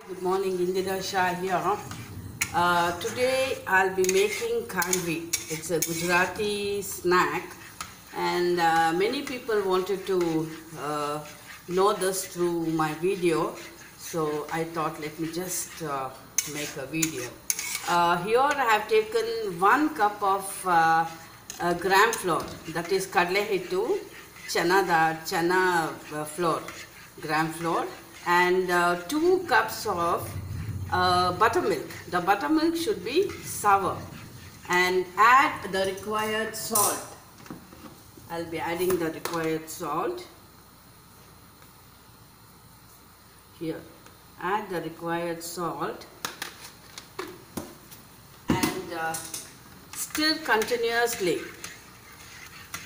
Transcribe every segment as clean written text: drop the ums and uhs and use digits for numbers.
Good morning, Indira Shah here. Today I'll be making khandvi. It's a Gujarati snack, and many people wanted to know this through my video, so I thought let me just make a video. Here I have taken 1 cup of gram flour, that is kadle hittu, chana flour, gram flour, and 2 cups of buttermilk. The buttermilk should be sour, and add the required salt. I'll be adding the required salt here. Add the required salt and stir continuously.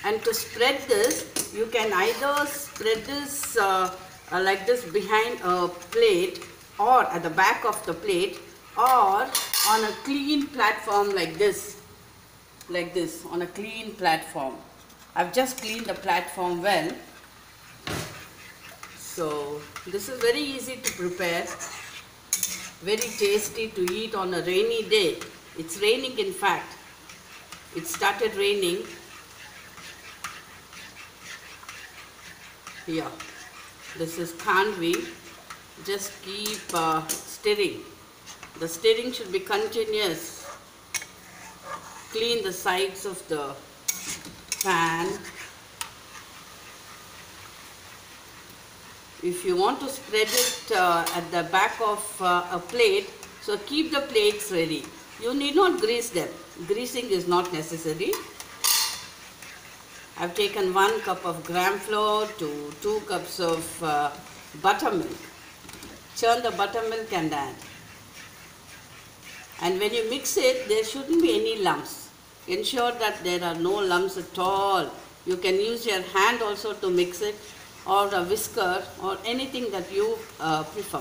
And to spread this, you can either spread this like this behind a plate or at the back of the plate, or on a clean platform like this on a clean platform. I've just cleaned the platform well. So this is very easy to prepare, very tasty to eat on a rainy day. It's raining, in fact. It started raining. Here, this is khandvi. Just keep stirring. The stirring should be continuous. Clean the sides of the pan. If you want to spread it at the back of a plate, so keep the plates ready. You need not grease them. Greasing is not necessary. I've taken 1 cup of gram flour to 2 cups of buttermilk. Churn the buttermilk and add. And when you mix it, there shouldn't be any lumps. Ensure that there are no lumps at all. You can use your hand also to mix it, or a whisker, or anything that you prefer.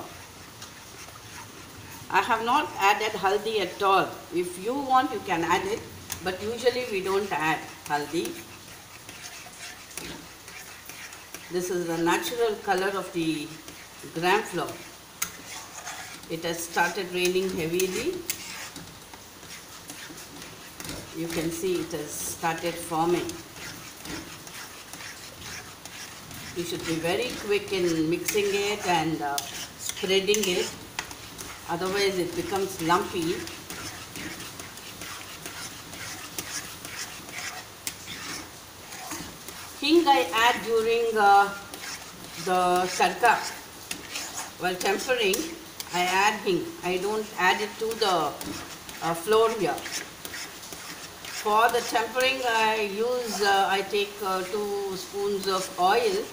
I have not added haldi at all. If you want, you can add it, but usually we don't add haldi. This is the natural color of the gram flour. It has started raining heavily. You can see it has started forming. You should be very quick in mixing it and spreading it. Otherwise it becomes lumpy. Hing I add during the tadka. While tempering, I add hing. I don't add it to the flour here. For the tempering, I take 2 spoons of oil.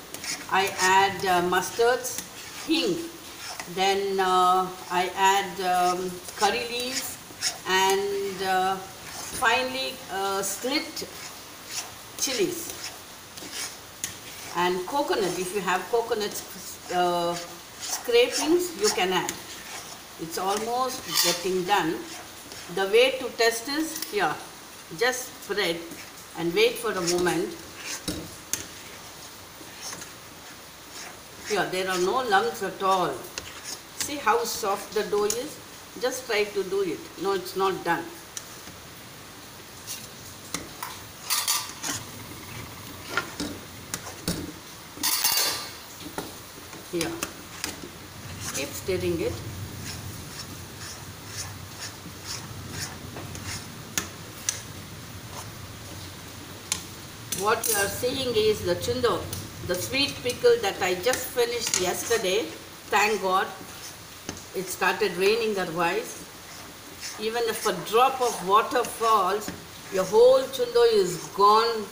I add mustards, hing. Then I add curry leaves, and finally split chilies. And coconut, if you have coconut scrapings, you can add. It's almost getting done. The way to test is here. Just spread and wait for a moment. Here, there are no lumps at all. See how soft the dough is? Just try to do it. No, it's not done. Here, keep stirring it. What you are seeing is the chundo, the sweet pickle that I just finished yesterday. Thank God, it started raining otherwise. Even if a drop of water falls, your whole chundo is gone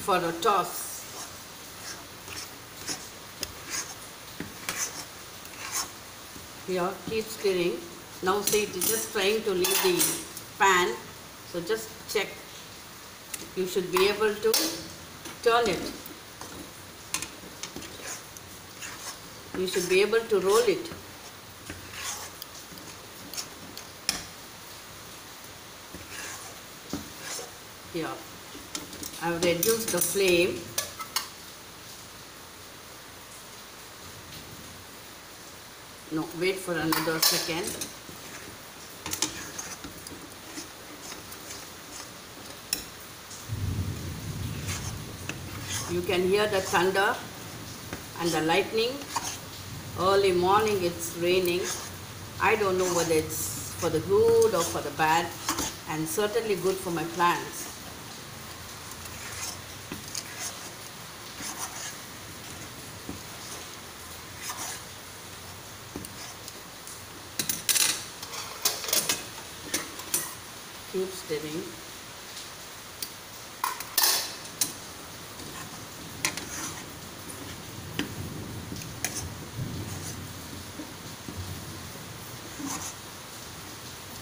for a toss. Here, keep stirring. Now see, it is just trying to leave the pan, so just check. You should be able to turn it. You should be able to roll it. Here, I have reduced the flame. No, wait for another second. You can hear the thunder and the lightning. Early morning it's raining. I don't know whether it's for the good or for the bad, and certainly good for my plants. Keep stirring.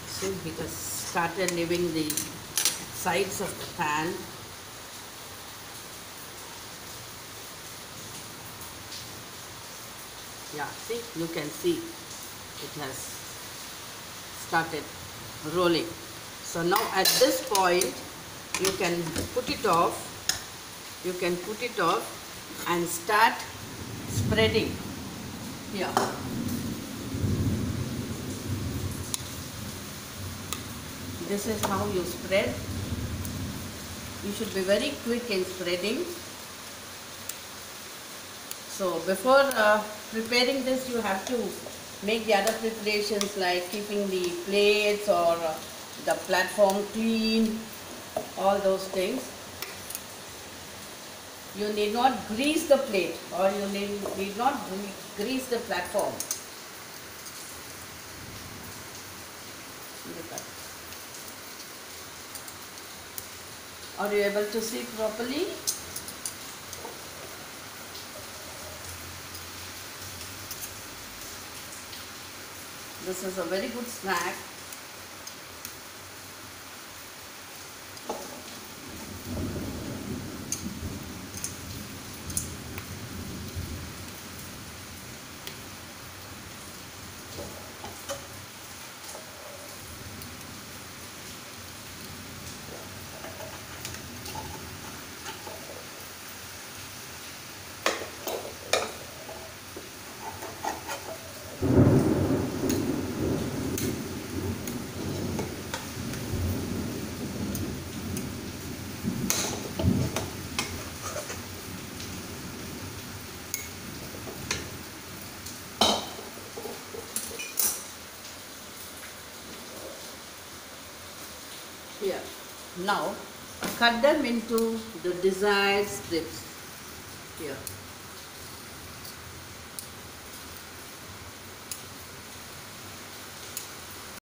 See, it has started leaving the sides of the pan. Yeah, see, you can see it has started rolling. So now at this point you can put it off. You can put it off and start spreading here. This is how you spread. You should be very quick in spreading. So before preparing this, you have to make the other preparations like keeping the plates or the platform clean, all those things. You need not grease the plate, or you need not grease the platform. Look at it. Are you able to see properly? This is a very good snack. Here. Now cut them into the desired strips. Here.